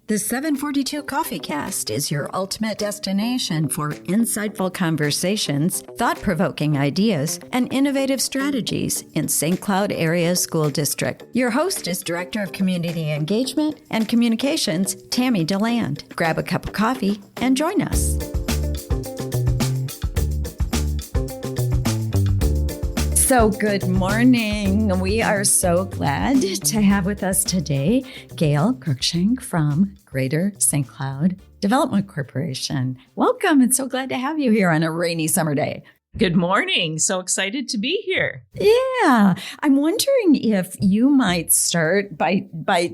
The 742 Coffee Cast is your ultimate destination for insightful conversations, thought-provoking ideas, and innovative strategies in St. Cloud Area School District. Your host is Director of Community Engagement and Communications, Tammy DeLand. Grab a cup of coffee and join us. So good morning. We are so glad to have with us today Gail Cruikshank from Greater St. Cloud Development Corporation. Welcome. It's so glad to have you here on a rainy summer day. Good morning. So excited to be here. Yeah. I'm wondering if you might start by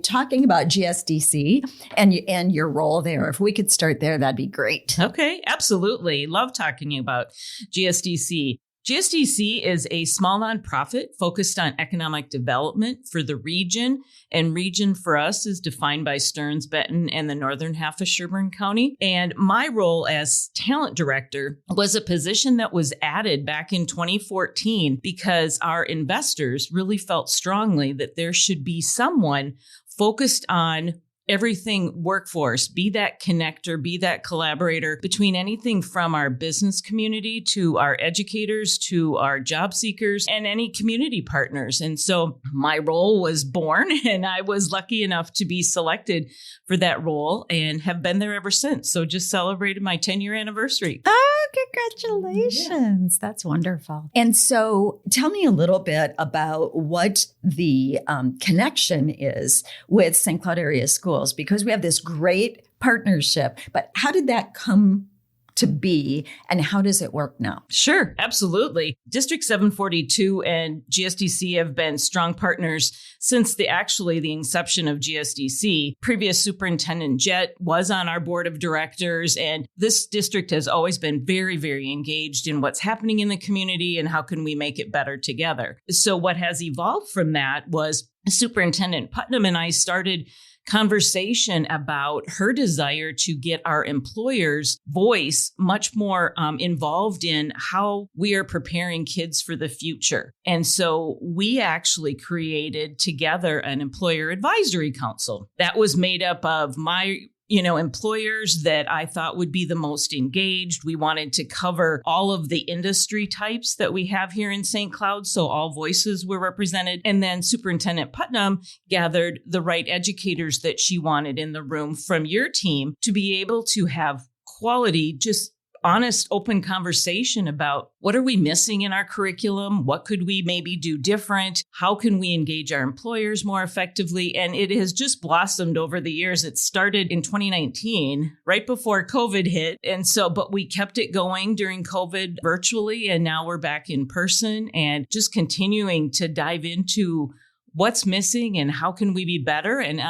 talking about GSDC and your role there. If we could start there, that'd be great. Okay, absolutely. Love talking about GSDC. GSDC is a small nonprofit focused on economic development for the region. And region for us is defined by Stearns, Benton, and the northern half of Sherburne County. And my role as talent director was a position that was added back in 2014 because our investors really felt strongly that there should be someone focused on everything workforce, be that connector, be that collaborator between anything from our business community to our educators, to our job seekers, and any community partners. And so my role was born, and I was lucky enough to be selected for that role and have been there ever since. So just celebrated my 10-year anniversary. Oh, congratulations. Yeah. That's wonderful. And so tell me a little bit about what the connection is with St. Cloud Area Schools, because we have this great partnership. But how did that come to be, and how does it work now? Sure, absolutely. District 742 and GSDC have been strong partners since the inception of GSDC. Previous Superintendent Jett was on our board of directors, and this district has always been very, very engaged in what's happening in the community and how can we make it better together. So what has evolved from that was Superintendent Putnam and I started conversation about her desire to get our employers' voice much more involved in how we are preparing kids for the future. And so we actually created together an employer advisory council that was made up of my employers that I thought would be the most engaged. We wanted to cover all of the industry types that we have here in St. Cloud, so all voices were represented. And then Superintendent Putnam gathered the right educators that she wanted in the room from your team to be able to have quality, just honest, open conversation about what are we missing in our curriculum? What could we maybe do different? How can we engage our employers more effectively? And it has just blossomed over the years. It started in 2019, right before COVID hit. And so, but we kept it going during COVID virtually, and now we're back in person and just continuing to dive into what's missing and how can we be better? And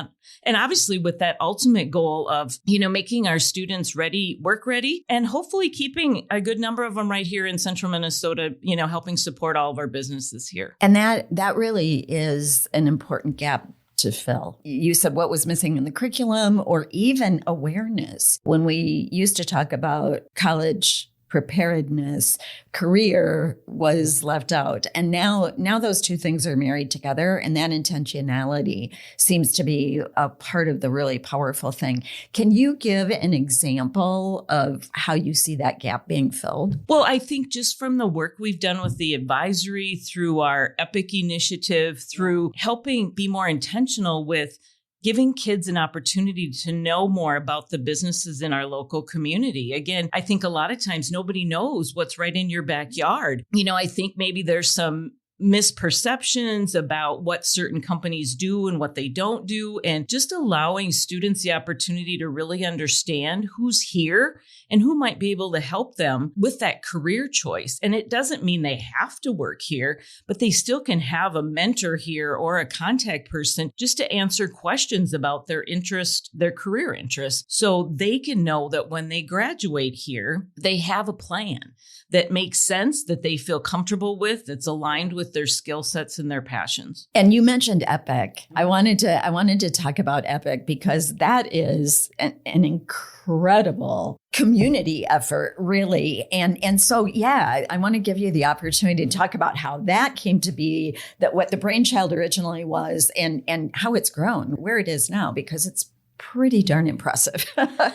obviously with that ultimate goal of, making our students ready, work ready, and hopefully keeping a good number of them right here in central Minnesota, helping support all of our businesses here. And that really is an important gap to fill. You said what was missing in the curriculum or even awareness. When we used to talk about college preparedness, career was left out. And now those two things are married together, and that intentionality seems to be a part of the really powerful thing. Can you give an example of how you see that gap being filled? Well, I think just from the work we've done with the advisory, through our EPIC initiative, through helping be more intentional with giving kids an opportunity to know more about the businesses in our local community. Again, I think a lot of times nobody knows what's right in your backyard. I think maybe there's some misperceptions about what certain companies do and what they don't do, and just allowing students the opportunity to really understand who's here and who might be able to help them with that career choice. And it doesn't mean they have to work here, but they still can have a mentor here or a contact person just to answer questions about their interest, their career interests, so they can know that when they graduate here, they have a plan that makes sense, that they feel comfortable with, that's aligned with their skill sets and their passions. And you mentioned EPIC. I wanted to talk about EPIC because that is an incredible community effort, really. And so, yeah, I want to give you the opportunity to talk about how that came to be, that what the brainchild originally was, and how it's grown, where it is now, because it's pretty darn impressive.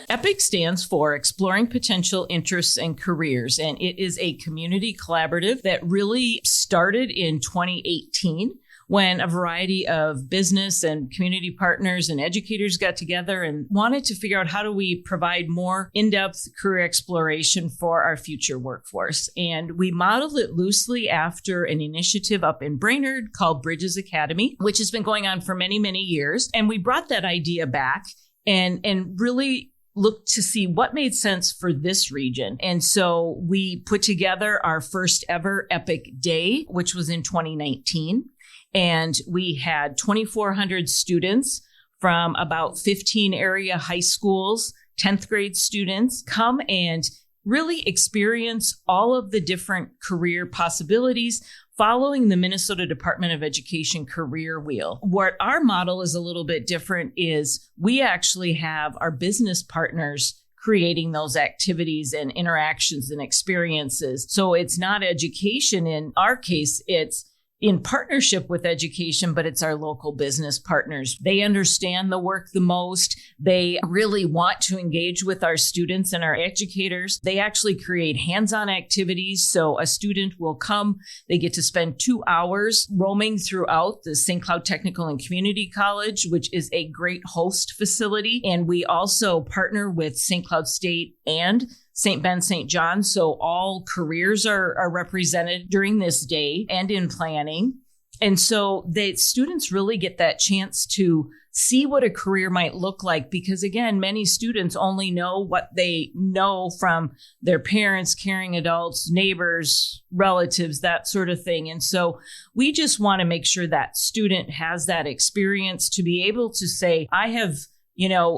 EPIC stands for Exploring Potential Interests and Careers, and it is a community collaborative that really started in 2018 when a variety of business and community partners and educators got together and wanted to figure out how do we provide more in-depth career exploration for our future workforce. And we modeled it loosely after an initiative up in Brainerd called Bridges Academy, which has been going on for many, many years. And we brought that idea back and really looked to see what made sense for this region. And so we put together our first ever EPIC Day, which was in 2019. And we had 2,400 students from about 15 area high schools, 10th grade students come and really experience all of the different career possibilities following the Minnesota Department of Education career wheel. What our model is a little bit different is we actually have our business partners creating those activities and interactions and experiences. So it's not education. In our case, it's in partnership with education, but it's our local business partners. They understand the work the most. They really want to engage with our students and our educators. They actually create hands-on activities. So a student will come, they get to spend 2 hours roaming throughout the St. Cloud Technical and Community College, which is a great host facility. And we also partner with St. Cloud State and St. Ben, St. John. So all careers are represented during this day and in planning. And so the students really get that chance to see what a career might look like, because again, many students only know what they know from their parents, caring adults, neighbors, relatives, that sort of thing. And so we just want to make sure that student has that experience to be able to say, I have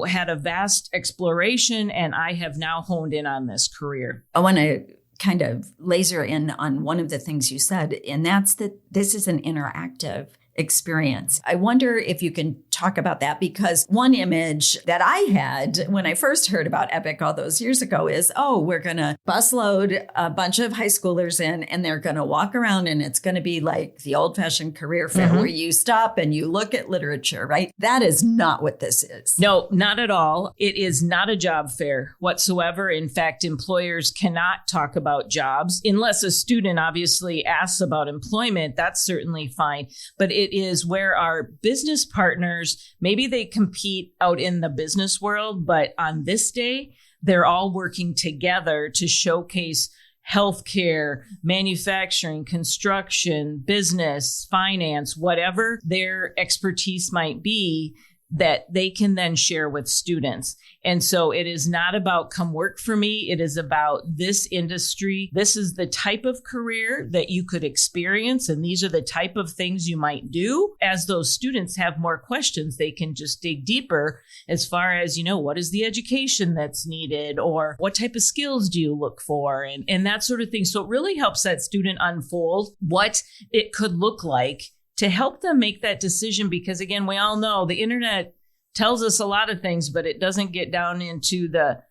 had a vast exploration and I have now honed in on this career. I want to kind of laser in on one of the things you said, and that's that this is an interactive experience. I wonder if you can talk about that, because one image that I had when I first heard about EPIC all those years ago is, we're going to busload a bunch of high schoolers in and they're going to walk around and it's going to be like the old-fashioned career fair where you stop and you look at literature, right? That is not what this is. No, not at all. It is not a job fair whatsoever. In fact, employers cannot talk about jobs unless a student obviously asks about employment. That's certainly fine. But it is where our business partners, maybe they compete out in the business world, but on this day, they're all working together to showcase healthcare, manufacturing, construction, business, finance, whatever their expertise might be, that they can then share with students. And so it is not about come work for me. It is about this industry. This is the type of career that you could experience. And these are the type of things you might do. As those students have more questions, they can just dig deeper as far as, what is the education that's needed, or what type of skills do you look for, and that sort of thing. So it really helps that student unfold what it could look like to help them make that decision. Because again, we all know the internet tells us a lot of things, but it doesn't get down into the,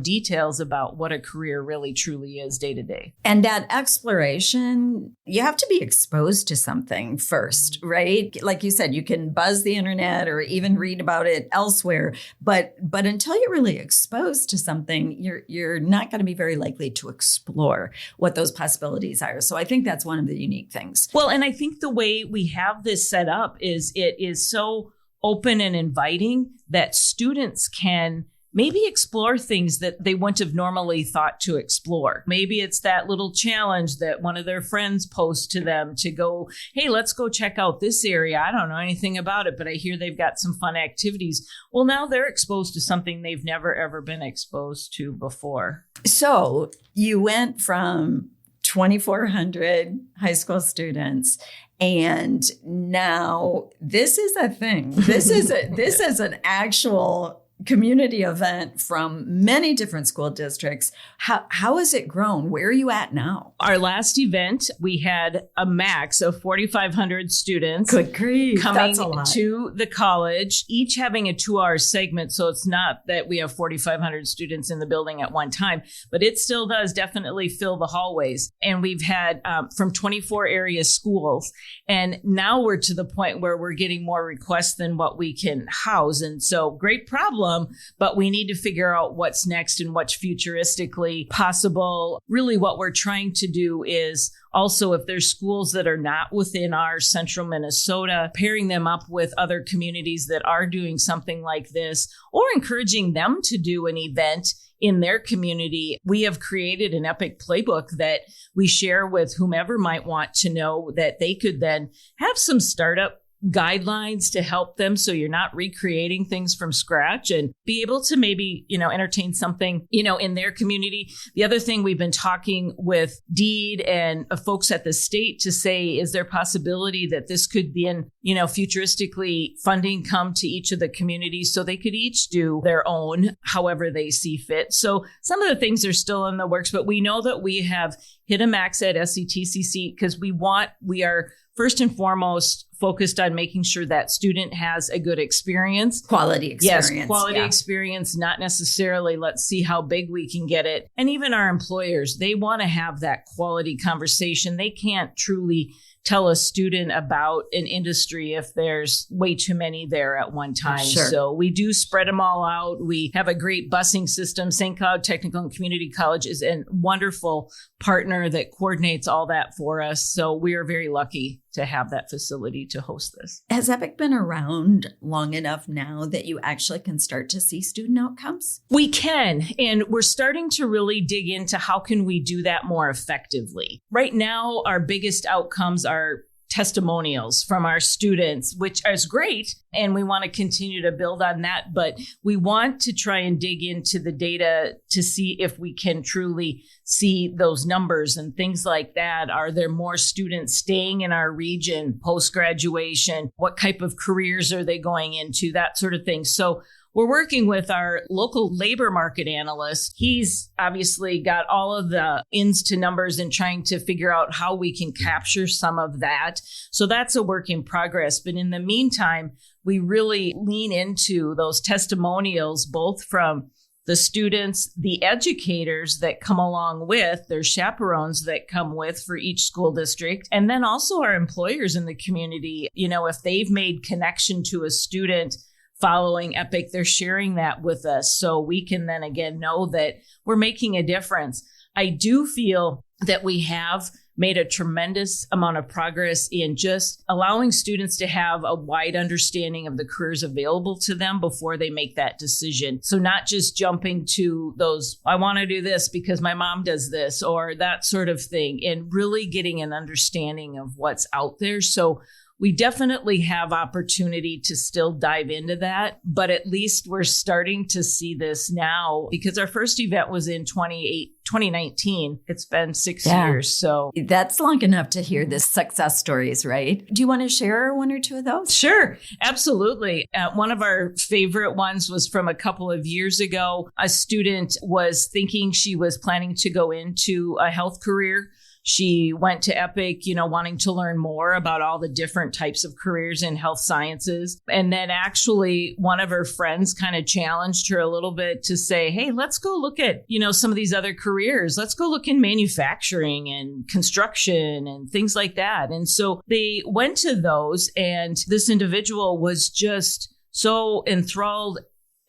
details about what a career really truly is day to day. And that exploration, you have to be exposed to something first, right? Like you said, you can buzz the internet or even read about it elsewhere, but until you're really exposed to something, you're not going to be very likely to explore what those possibilities are. So I think that's one of the unique things. Well, and I think the way we have this set up is it is so open and inviting that students can maybe explore things that they wouldn't have normally thought to explore. Maybe it's that little challenge that one of their friends posts to them to go, hey, let's go check out this area. I don't know anything about it, but I hear they've got some fun activities. Well, now they're exposed to something they've never, ever been exposed to before. So you went from 2,400 high school students, and now this is a thing. This is an actual community event from many different school districts. How has it grown? Where are you at now? Our last event, we had a max of 4,500 students. Good grief, coming to the college, each having a 2-hour segment. So it's not that we have 4,500 students in the building at one time, but it still does definitely fill the hallways. And we've had from 24 area schools. And now we're to the point where we're getting more requests than what we can house. And so great problem. But we need to figure out what's next and what's futuristically possible. Really, what we're trying to do is also, if there's schools that are not within our central Minnesota, pairing them up with other communities that are doing something like this, or encouraging them to do an event in their community. We have created an epic playbook that we share with whomever might want to know, that they could then have some startup guidelines to help them, so you're not recreating things from scratch, and be able to maybe, entertain something, in their community. The other thing, we've been talking with DEED and folks at the state to say, is there possibility that this could be futuristically funding come to each of the communities so they could each do their own, however they see fit. So some of the things are still in the works, but we know that we have hit a max at SCTCC because we are first and foremost focused on making sure that student has a good experience. Quality experience. Yes, quality experience, not necessarily let's see how big we can get it. And even our employers, they want to have that quality conversation. They can't truly tell a student about an industry if there's way too many there at one time. Sure. So we do spread them all out. We have a great busing system. St. Cloud Technical and Community College is a wonderful partner that coordinates all that for us. So we are very lucky to have that facility to host this. Has EPIC been around long enough now that you actually can start to see student outcomes? We can, and we're starting to really dig into how can we do that more effectively. Right now, our biggest outcomes are testimonials from our students, which is great. And we want to continue to build on that. But we want to try and dig into the data to see if we can truly see those numbers and things like that. Are there more students staying in our region post-graduation? What type of careers are they going into? That sort of thing. So we're working with our local labor market analyst. He's obviously got all of the ins to numbers and trying to figure out how we can capture some of that. So that's a work in progress. But in the meantime, we really lean into those testimonials, both from the students, the educators that come along with, their chaperones that come with for each school district, and then also our employers in the community. If they've made connection to a student following EPIC, they're sharing that with us so we can then again know that we're making a difference. I do feel that we have made a tremendous amount of progress in just allowing students to have a wide understanding of the careers available to them before they make that decision. So not just jumping to those, I want to do this because my mom does this, or that sort of thing, and really getting an understanding of what's out there. So we definitely have opportunity to still dive into that, but at least we're starting to see this now because our first event was in 2019. It's been 6 years. So that's long enough to hear the success stories, right? Do you want to share one or two of those? Sure. Absolutely. One of our favorite ones was from a couple of years ago. A student was thinking she was planning to go into a health career. She went to EPIC, wanting to learn more about all the different types of careers in health sciences. And then actually one of her friends kind of challenged her a little bit to say, hey, let's go look at, some of these other careers. Let's go look in manufacturing and construction and things like that. And so they went to those, and this individual was just so enthralled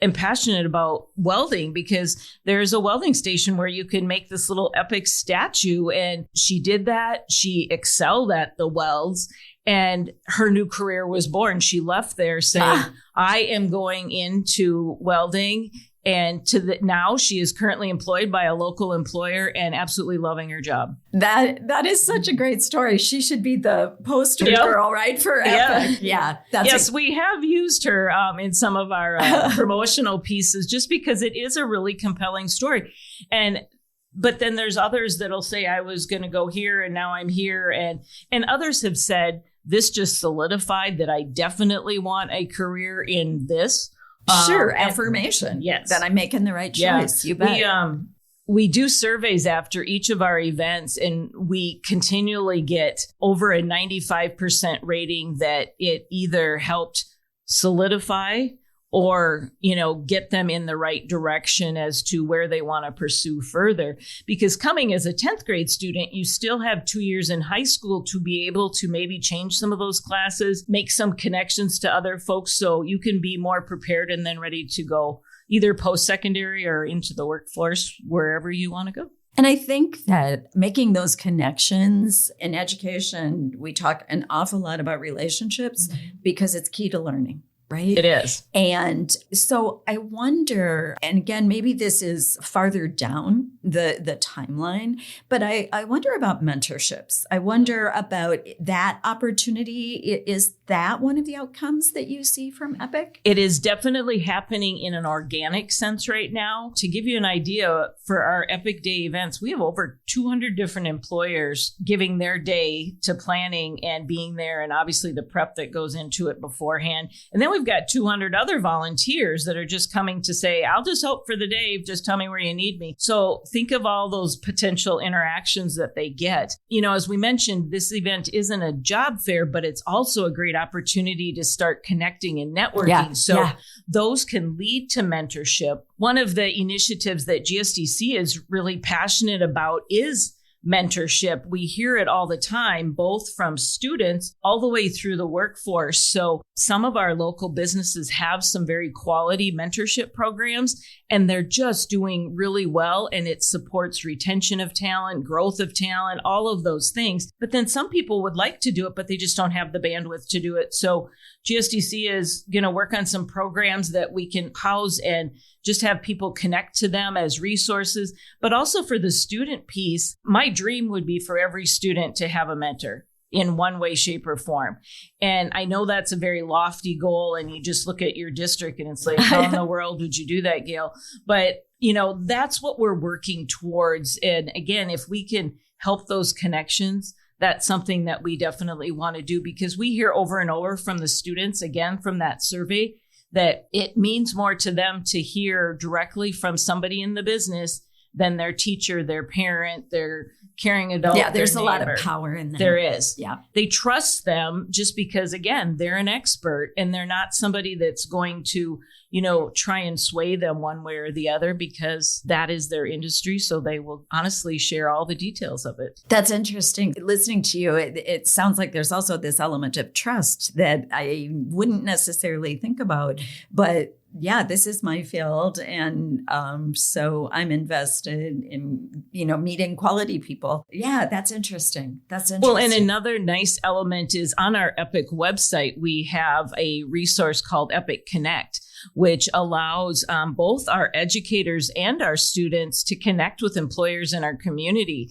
and passionate about welding because there's a welding station where you can make this little epic statue. And she did that. She excelled at the welds, and her new career was born. She left there saying, I am going into welding. And now she is currently employed by a local employer and absolutely loving her job. That is such a great story. She should be the poster girl, right? For EPIC. Yeah. Yes, we have used her in some of our promotional pieces just because it is a really compelling story. But then there's others that'll say, I was going to go here and now I'm here. And others have said, this just solidified that I definitely want a career in this. Sure, affirmation. Yes. That I'm making the right choice. You bet. We do surveys after each of our events, and we continually get over a 95% rating that it either helped solidify or, get them in the right direction as to where they want to pursue further. Because coming as a 10th grade student, you still have 2 years in high school to be able to maybe change some of those classes, make some connections to other folks so you can be more prepared and then ready to go either post-secondary or into the workforce, wherever you want to go. And I think that making those connections in education, we talk an awful lot about relationships because it's key to learning. Right? It is. And so I wonder, and again, maybe this is farther down the timeline, but I wonder about mentorships. I wonder about that opportunity. Is that one of the outcomes that you see from EPIC? It is definitely happening in an organic sense right now. To give you an idea, for our EPIC Day events, we have over 200 different employers giving their day to planning and being there, and obviously the prep that goes into it beforehand. And then we've got 200 other volunteers that are just coming to say, I'll just help for the day. Just tell me where you need me. So think of all those potential interactions that they get. As we mentioned, this event isn't a job fair, but it's also a great opportunity to start connecting and networking. Those can lead to mentorship. One of the initiatives that GSDC is really passionate about is mentorship. We hear it all the time, both from students all the way through the workforce. So some of our local businesses have some very quality mentorship programs, and they're just doing really well. And it supports retention of talent, growth of talent, all of those things. But then some people would like to do it, but they just don't have the bandwidth to do it. So GSDC is going to work on some programs that we can house and just have people connect to them as resources. But also for the student piece, my dream would be for every student to have a mentor in one way, shape, or form. And I know that's a very lofty goal, and you just look at your district and it's like, how in the world would you do that, Gail? But, that's what we're working towards. And again, if we can help those connections, that's something that we definitely want to do, because we hear over and over from the students, again, from that survey, that it means more to them to hear directly from somebody in the business than their teacher, their parent, their caring adult. Yeah, there's a lot of power in that. There is. Yeah. They trust them just because, again, they're an expert and they're not somebody that's going to, try and sway them one way or the other, because that is their industry. So they will honestly share all the details of it. That's interesting. Listening to you, it sounds like there's also this element of trust that I wouldn't necessarily think about, but yeah, this is my field. And so I'm invested in, meeting quality people. Yeah, that's interesting. Well, and another nice element is on our EPIC website, we have a resource called EPIC Connect, which allows both our educators and our students to connect with employers in our community.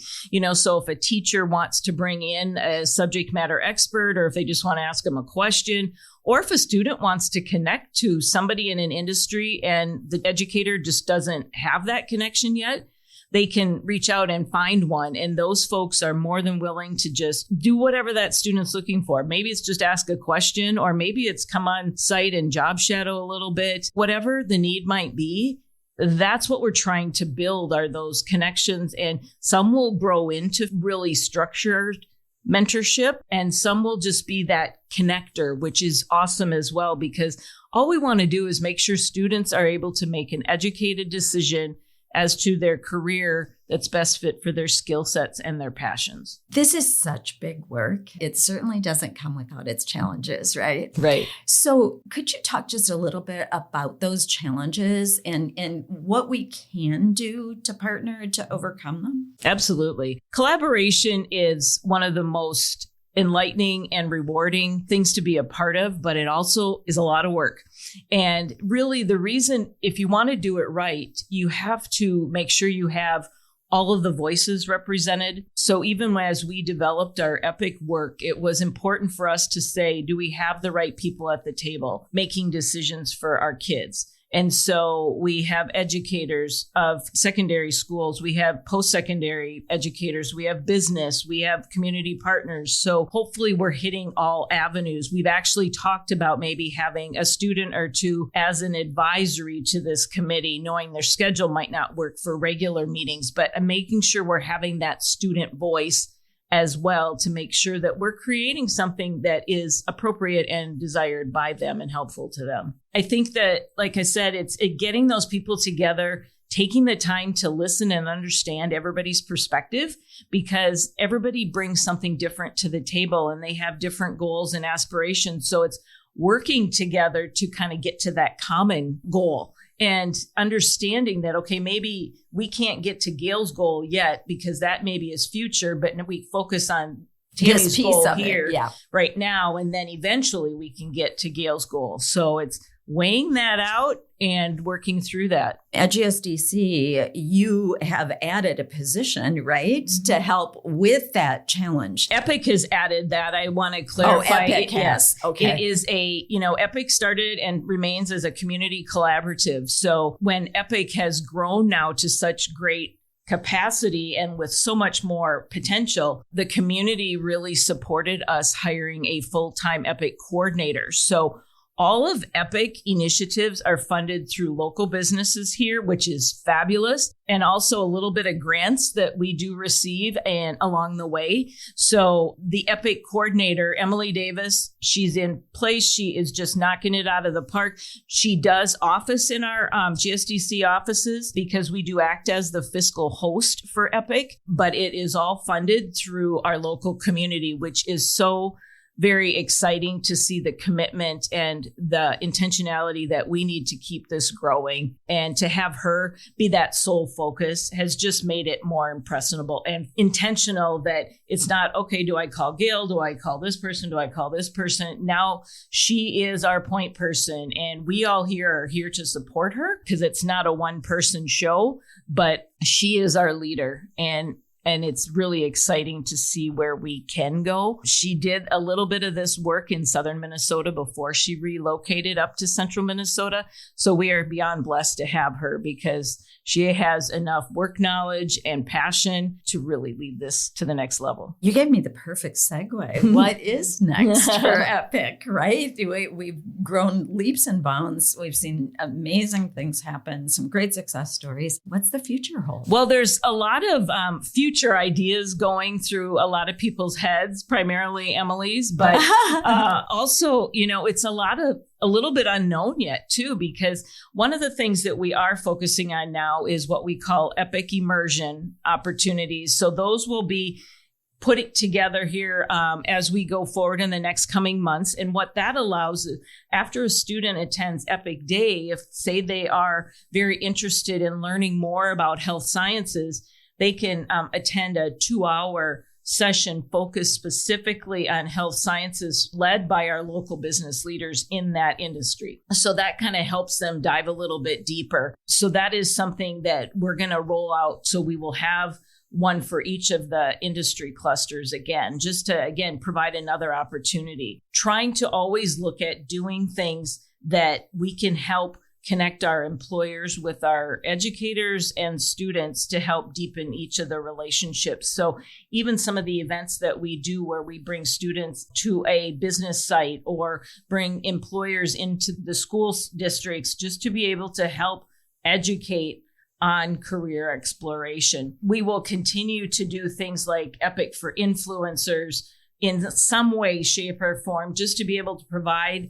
So if a teacher wants to bring in a subject matter expert, or if they just want to ask them a question, or if a student wants to connect to somebody in an industry and the educator just doesn't have that connection yet, they can reach out and find one. And those folks are more than willing to just do whatever that student's looking for. Maybe it's just ask a question, or maybe it's come on site and job shadow a little bit. Whatever the need might be, that's what we're trying to build, are those connections. And some will grow into really structured mentorship, and some will just be that connector, which is awesome as well, because all we want to do is make sure students are able to make an educated decision as to their career that's best fit for their skill sets and their passions. This is such big work. It certainly doesn't come without its challenges, right? Right. So could you talk just a little bit about those challenges and what we can do to partner to overcome them? Absolutely. Collaboration is one of the most enlightening and rewarding things to be a part of, but it also is a lot of work. And really the reason, if you want to do it right, you have to make sure you have all of the voices represented. So even as we developed our EPIC work, it was important for us to say, do we have the right people at the table making decisions for our kids? And so we have educators of secondary schools, we have post-secondary educators, we have business, we have community partners. So hopefully we're hitting all avenues. We've actually talked about maybe having a student or two as an advisory to this committee, knowing their schedule might not work for regular meetings, but making sure we're having that student voice as well to make sure that we're creating something that is appropriate and desired by them and helpful to them. I think that, like I said, it's getting those people together, taking the time to listen and understand everybody's perspective, because everybody brings something different to the table and they have different goals and aspirations. So it's working together to kind of get to that common goal. And understanding that, okay, maybe we can't get to Gail's goal yet because that maybe is future, but we focus on Tammy's goal here right now. And then eventually we can get to Gail's goal. So it's weighing that out and working through that. At GSDC, you have added a position, right, to help with that challenge. Epic has added that. I want to clarify. Oh, Epic, yes. Okay. It is Epic started and remains as a community collaborative. So when Epic has grown now to such great capacity and with so much more potential, the community really supported us hiring a full-time Epic coordinator. So all of Epic initiatives are funded through local businesses here, which is fabulous, and also a little bit of grants that we do receive and along the way. So the Epic coordinator, Emily Davis, she's in place. She is just knocking it out of the park. She does office in our GSDC offices because we do act as the fiscal host for Epic, but it is all funded through our local community, which is so very exciting to see the commitment and the intentionality that we need to keep this growing. And to have her be that sole focus has just made it more impressionable and intentional, that it's not, okay, do I call Gail? Do I call this person? Do I call this person? Now she is our point person, and we all here are here to support her because it's not a one-person show, but she is our leader. And it's really exciting to see where we can go. She did a little bit of this work in southern Minnesota before she relocated up to central Minnesota. So we are beyond blessed to have her because she has enough work knowledge and passion to really lead this to the next level. You gave me the perfect segue. What is next for Epic, right? We've grown leaps and bounds. We've seen amazing things happen, some great success stories. What's the future hold? Well, there's a lot of future ideas going through a lot of people's heads, primarily Emily's, but also, it's a little bit unknown yet too, because one of the things that we are focusing on now is what we call Epic immersion opportunities. So those will be put it together here as we go forward in the next coming months. And what that allows is, after a student attends Epic Day, if say they are very interested in learning more about health sciences, they can attend a 2-hour session focused specifically on health sciences led by our local business leaders in that industry. So that kind of helps them dive a little bit deeper. So that is something that we're going to roll out. So we will have one for each of the industry clusters again, just to, again, provide another opportunity. Trying to always look at doing things that we can help connect our employers with our educators and students to help deepen each of the relationships. So even some of the events that we do where we bring students to a business site or bring employers into the school districts just to be able to help educate on career exploration. We will continue to do things like Epic for influencers in some way, shape, or form, just to be able to provide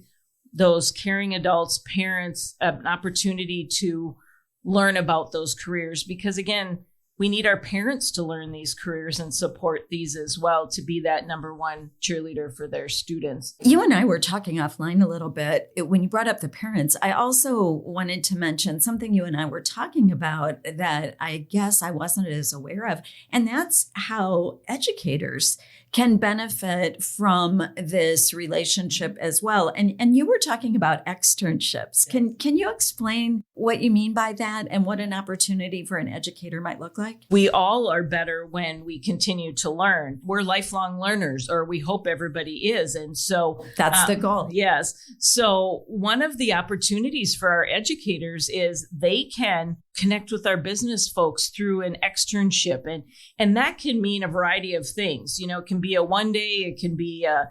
those caring adults, parents, an opportunity to learn about those careers. Because again, we need our parents to learn these careers and support these as well, to be that number one cheerleader for their students. You and I were talking offline a little bit. When you brought up the parents, I also wanted to mention something you and I were talking about that I guess I wasn't as aware of. And that's how educators can benefit from this relationship as well. And you were talking about externships. Can you explain what you mean by that and what an opportunity for an educator might look like? We all are better when we continue to learn. We're lifelong learners, or we hope everybody is. And so that's the goal. Yes. So one of the opportunities for our educators is they can connect with our business folks through an externship. And that can mean a variety of things. It can be a one day, it can be a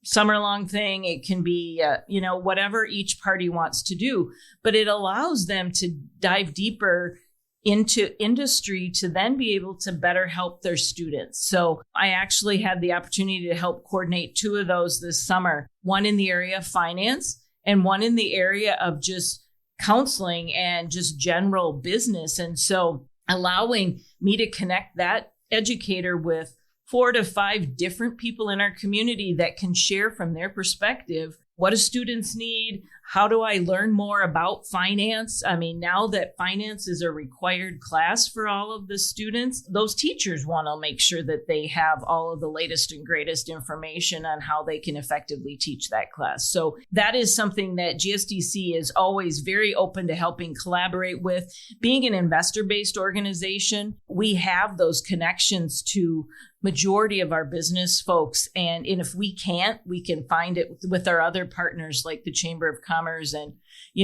summer long thing, it can be, whatever each party wants to do. But it allows them to dive deeper into industry to then be able to better help their students. So I actually had the opportunity to help coordinate 2 of those this summer, one in the area of finance and one in the area of just counseling and just general business. And so allowing me to connect that educator with 4 to 5 different people in our community that can share from their perspective, what do students need? How do I learn more about finance? I mean, now that finance is a required class for all of the students, those teachers want to make sure that they have all of the latest and greatest information on how they can effectively teach that class. So that is something that GSDC is always very open to helping collaborate with. Being an investor-based organization, we have those connections to majority of our business folks. And if we can't, we can find it with our other partners like the Chamber of Commerce and,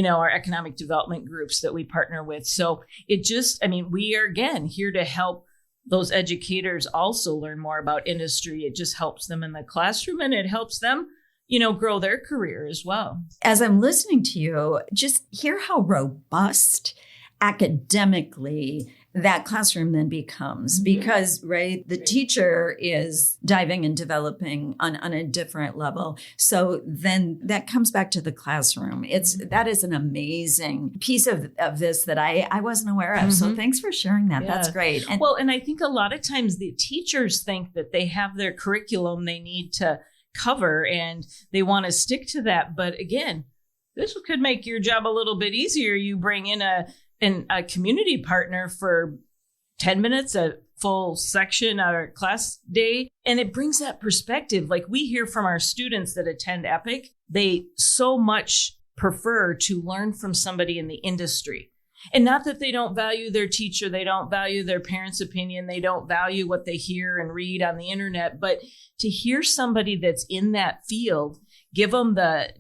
our economic development groups that we partner with. So we are again here to help those educators also learn more about industry. It just helps them in the classroom and it helps them, grow their career as well. As I'm listening to you, just hear how robust academically that classroom then becomes, because, right, the teacher is diving and developing on a different level. So then that comes back to the classroom. That is an amazing piece of this that I wasn't aware of. So thanks for sharing that. Yeah. That's great. And I think a lot of times the teachers think that they have their curriculum they need to cover and they want to stick to that. But again, this could make your job a little bit easier. You bring in a community partner for 10 minutes, a full section at our class day. And it brings that perspective. Like we hear from our students that attend EPIC, they so much prefer to learn from somebody in the industry. And not that they don't value their teacher, they don't value their parents' opinion, they don't value what they hear and read on the internet, but to hear somebody that's in that field, give them the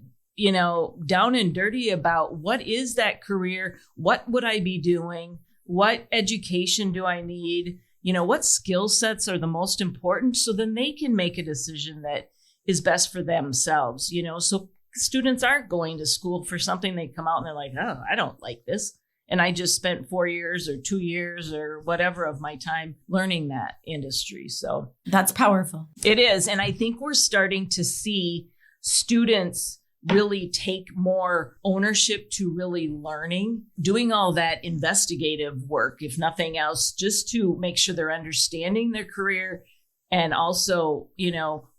down and dirty about what is that career? What would I be doing? What education do I need? What skill sets are the most important? So then they can make a decision that is best for themselves, so students aren't going to school for something they come out and they're like, oh, I don't like this. And I just spent 4 years or 2 years or whatever of my time learning that industry. So that's powerful. It is. And I think we're starting to see students really take more ownership to really learning, doing all that investigative work, if nothing else, just to make sure they're understanding their career and also,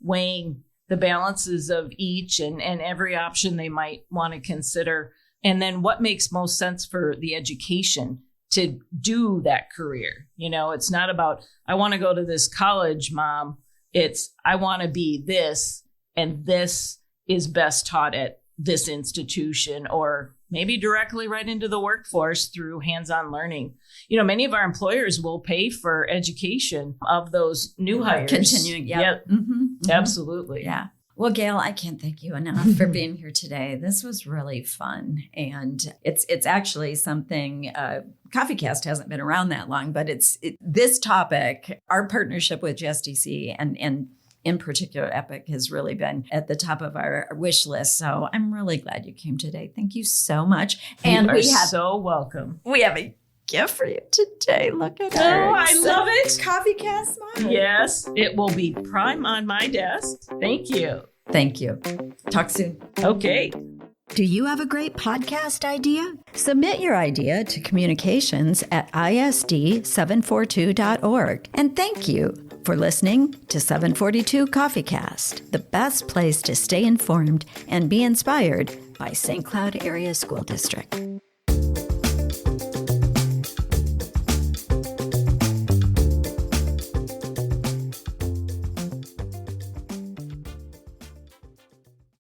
weighing the balances of each and every option they might want to consider. And then what makes most sense for the education to do that career. It's not about, I want to go to this college, Mom. It's, I want to be this, and this is best taught at this institution, or maybe directly right into the workforce through hands-on learning. Many of our employers will pay for education of those new hires. Continuing, yeah. Yep. Absolutely. Yeah. Well, Gail, I can't thank you enough for being here today. This was really fun. And it's actually something, CoffeeCast hasn't been around that long, but this topic, our partnership with GSDC and in particular, EPIC has really been at the top of our wish list. So I'm really glad you came today. Thank you so much. And you are so welcome. We have a gift for you today. Look at her. Oh, I love it. CoffeeCast smile. Yes, it will be prime on my desk. Thank you. Thank you. Talk soon. Okay. Do you have a great podcast idea? Submit your idea to communications@isd742.org. And thank you for listening to 742 CoffeeCast, the best place to stay informed and be inspired by St. Cloud Area School District.